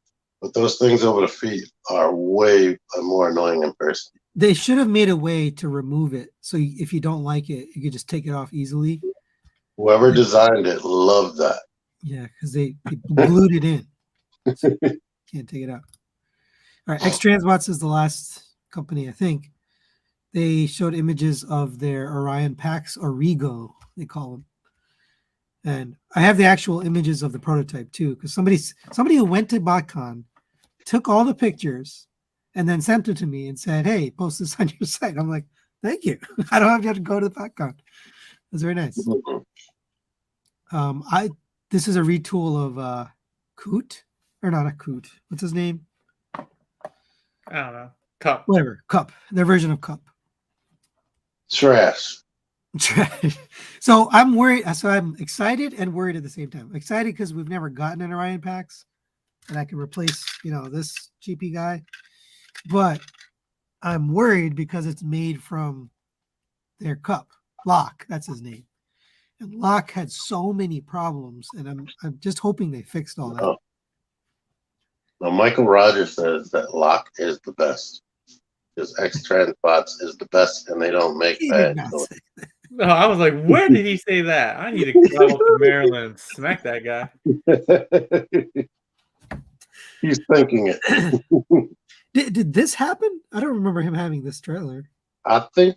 but those things over the feet are way more annoying in person. They should have made a way to remove it. So if you don't like it, you could just take it off easily. Whoever designed it loved that. Yeah, because they glued it in. So can't take it out. All right, X Transbots is the last company, I think. They showed images of their Orion packs, or Rigo, they call them. And I have the actual images of the prototype too, because somebody who went to Botcon took all the pictures and then sent it to me and said, "Hey, post this on your site." I'm like, "Thank you. I don't have to go to the Botcon." That's very nice. This is a retool of Coot, or not a Coot. What's his name? I don't know. Cup. Whatever. Cup. Their version of Cup. Trash. So I'm worried. So I'm excited and worried at the same time. Excited because we've never gotten an Orion packs, and I can replace, this GP guy. But I'm worried because it's made from their Cup. Locke, that's his name. And Locke had so many problems, and I'm just hoping they fixed all that. Oh. Now, Michael Rogers says that Locke is the best. Because X Transbots is the best, and they don't make He bad did not toys. say that. No, I was like, where did he say that? I need to travel to Maryland and smack that guy. He's thinking it. Did this happen? I don't remember him having this trailer. I think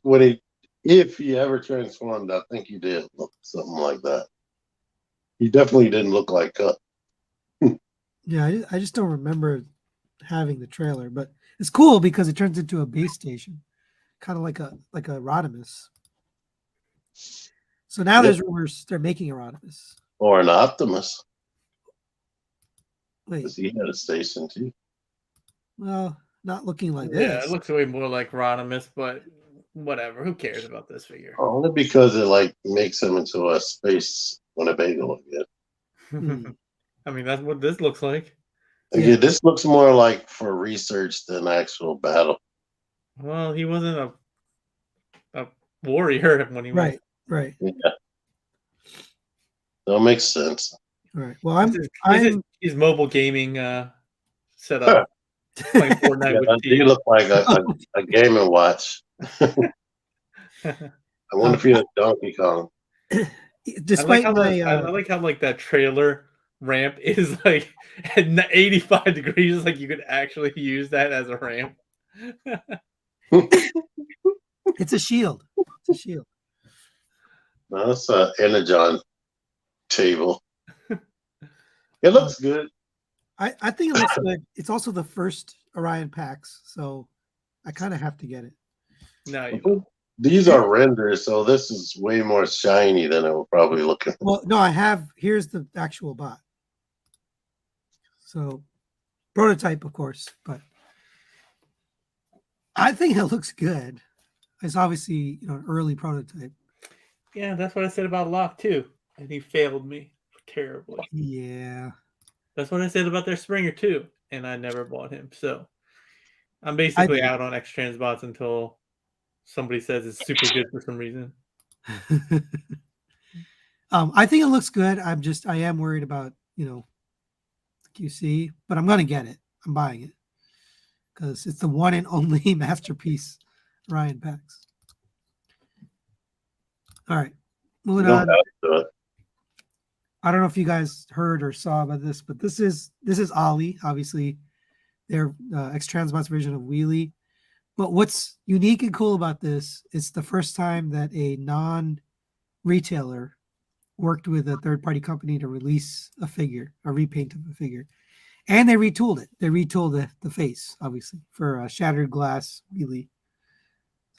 if he ever transformed, I think he did look something like that. He definitely didn't look like Cup. Yeah, I just don't remember having the trailer, but it's cool because it turns into a base station, kind of like a Rodimus. So now there's rumors they're making a Rodimus. Or an Optimus. Wait, Because he had a station too. well, not looking like Yeah, this. it looks way more like Rodimus, but whatever. Who cares about this figure? Only because it makes him into a space Winnebago again. I mean, that's what this looks like. Yeah, this looks more like for research than actual battle. Well, he wasn't a warrior when he was. Right. Yeah. That makes sense. All right. Well, his mobile gaming setup. Playing Fortnite with he look like a Game & Watch. I wonder if he had Donkey Kong. Despite I like how that trailer ramp is like at 85 degrees, like you could actually use that as a ramp. It's a shield. It's a shield. No, that's an Energon table. It looks good. I think it looks good. It's also the first Orion packs, so I kind of have to get it. No, these are renders, so this is way more shiny than it will probably look. Well, no, here's the actual bot. So prototype, of course, but I think it looks good. It's obviously, an early prototype. Yeah, that's what I said about Locke too, and he failed me terribly. Yeah. That's what I said about their Springer too, and I never bought him. So I'm basically out on X Transbots until somebody says it's super good for some reason. I think it looks good. I am worried about, QC, but I'm gonna get it. I'm buying it because it's the one and only masterpiece Orion packs. All right, moving on. I don't know if you guys heard or saw about this, but this is Ollie, obviously their X Transbots version of Wheelie. But what's unique and cool about this, it's the first time that a non-retailer worked with a third-party company to release a figure, a repaint of a figure. And they retooled it. They retooled the face, obviously, for a shattered glass Wheelie.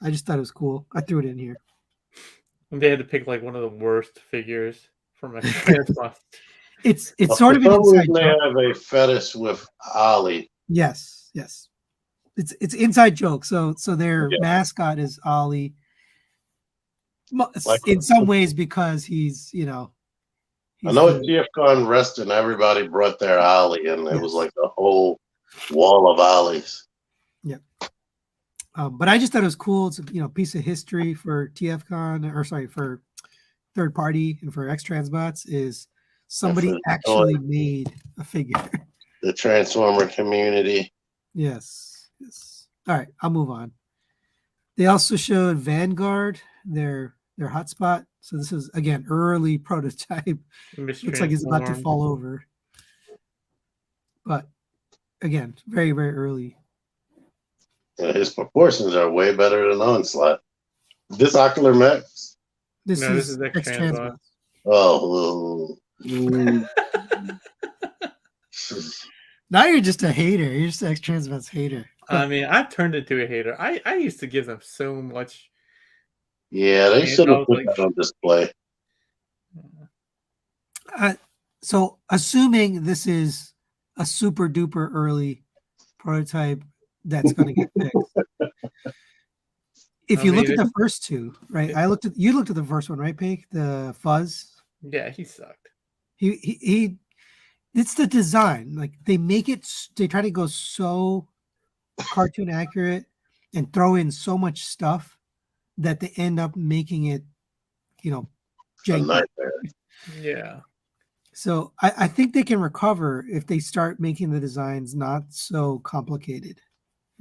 I just thought it was cool. I threw it in here. They had to pick one of the worst figures from X Transbots. It's sort of an inside joke. They have a fetish with Ollie. Yes. It's inside joke. So their mascot is Ollie. In some ways, because he's I know at TFCon Reston, everybody brought their Ollie, and it was like a whole wall of Ollies. Yeah. But I just thought it was cool. It's a piece of history for TFCon, for third party and for X Transbots is somebody actually made a figure. The Transformer community. Yes. All right, I'll move on. They also showed Vanguard, their hotspot. So this is again early prototype. Looks like he's about to fall over. But again, very, very early. Yeah, his proportions are way better than Onslaught. This Ocular Max? This is X-Transbots. Oh. Now you're just a hater. You're just an X-Transbots hater. I mean, I've turned into a hater. I used to give them so much. Yeah, they should have put that on display. So assuming this is a super duper early prototype that's going to get fixed. If you look at the first two, right? You looked at the first one, right, Pig? The Fuzz. Yeah, he sucked. He it's the design. Like they try to go so cartoon accurate and throw in so much stuff that they end up making it, janky. Yeah. So I think they can recover if they start making the designs not so complicated.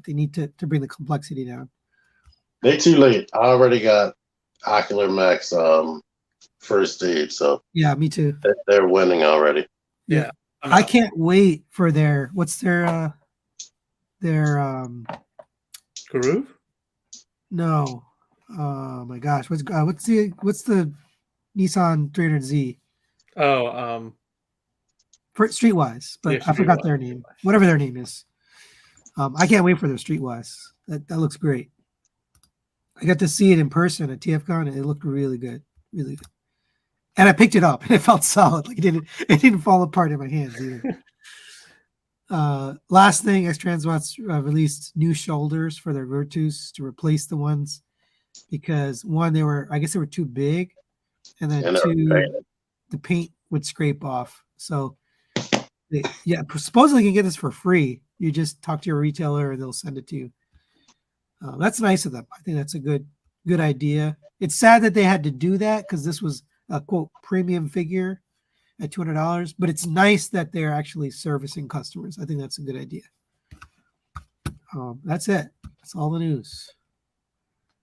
They need to bring the complexity down. They too late. I already got Ocular Max first aid, so yeah, me too. They're winning already. Yeah. I can't wait for their Groove? No. Oh my gosh. What's the Nissan 300Z? Oh, for Streetwise, but yeah, I forgot their name. Whatever their name is. I can't wait for their Streetwise. That looks great. I got to see it in person at TFCon, and it looked really good, really good. And I picked it up, and it felt solid. Like it didn't fall apart in my hands either. Last thing, X-Transbots released new shoulders for their Virtus to replace the ones because one, they were too big, and then two, the paint would scrape off. So supposedly you can get this for free. You just talk to your retailer and they'll send it to you. That's nice of them. I think that's a good idea. It's sad that they had to do that because this was a quote premium figure at $200, but it's nice that they're actually servicing customers. I think that's a good idea. That's it. That's all the news.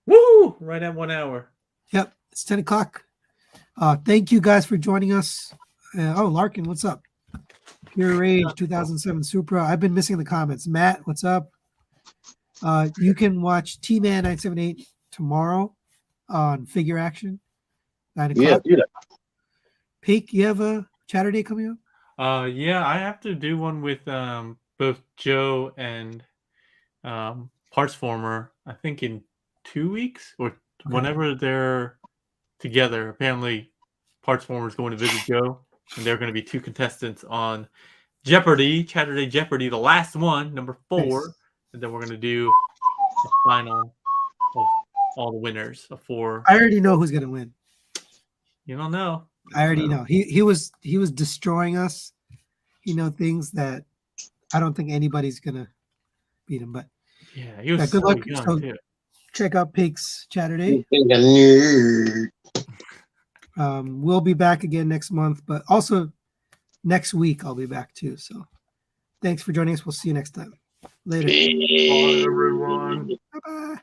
Woo! Right at 1 hour. Yep, it's 10 o'clock. Thank you guys for joining us. Larkin, what's up? Pure Rage 2007 Supra. I've been missing the comments. Matt, what's up? You can watch T-Man 978 tomorrow on Figure Action. 9 o'clock. Yeah, do that. Peak, you have a Chatter Day coming up? Yeah, I have to do one with both Joe and Partsformer, I think in 2 weeks or whenever they're together. Apparently, Partsformer is going to visit Joe, and they're going to be 2 contestants on Jeopardy, Chatter Day Jeopardy, the last one, number 4. Nice. And then we're going to do the final of all the winners of 4. I already know who's going to win. You don't know. I already know. He was destroying us. Things that I don't think anybody's going to beat him. But yeah, he was good luck. Young too. Check out Peak's Chatter Day. We'll be back again next month, but also next week I'll be back too. So thanks for joining us. We'll see you next time. Later. Bye, everyone. Bye-bye.